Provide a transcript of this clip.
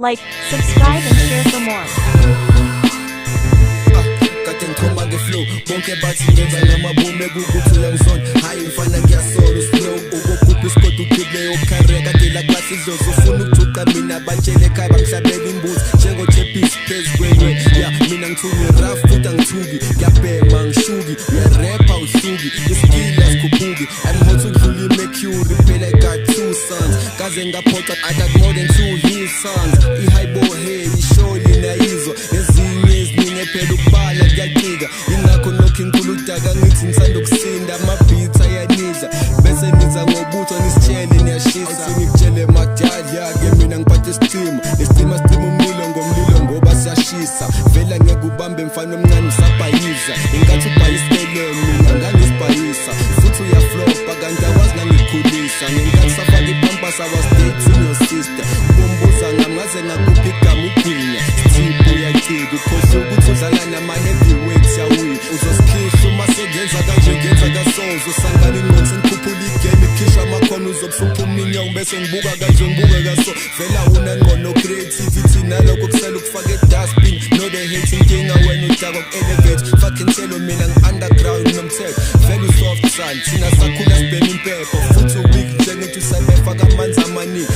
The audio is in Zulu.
Like, subscribe and share for more. Kade ngikhomba nge-flow bonke bathi ngenza ngamabomu ekukuthi uyangizona hayi mfana ngiyasola slow ukugubha isikodi ugqibe yokhare kade la class idlozi ufuna ukujuqa mina batshele ekhaya bangihlabela imbuzi njengoJepis phezu kwenye ya mina ngithuki rough futhi angithuki ngiyabhema ngishuki uyarapha usuki iskill asikhuphuki I'm hot ukudlula iMercury phela I got 2 sons kaze ngaphoxa I got more than 2 his sons i-highbo head isholi nayizo ezinye eziningi phela ukubala kuyaqika ingakho lokhu inkulu udaka ngithi ngisanda ukusinda ama-beats ayaniza bese niza ngobutho nisitshele niyashisa sengikutshele madala-ke mina ngiphathe isicima isicima sicima umlilo ngomlilo ngoba siyashisa vela ngeke ubambe mfana omncane usabhayiza inkathi ubhayisikele mina ngangisibhayisa futhi uyaflopa kanti awazi nangikhulisa ngenkathi safaka ipampas I was dating your sister ubombuza ngamngaze ngakuphi igama ugwinya sithipho uyacika ukhohle ukuthi udlala nama-heavyweights yawina uzosikhihla uma sengenza kanje ngenza kasozo usangane ingqondo sengikhuphula igame ikhishwa amakhono uzobuhlupha uminyango bese ngibuka kanje ngibuke kaso vela unangqono creativity nalokho kusela ukufaka edustbin no they hate inkinga wena udakwa ku-elevate fucking tell mina ngi-underground nomthetho vele usoft son thina sakhula sibhema impepho futhi uweak njengethi usabefaka amanzi amaningi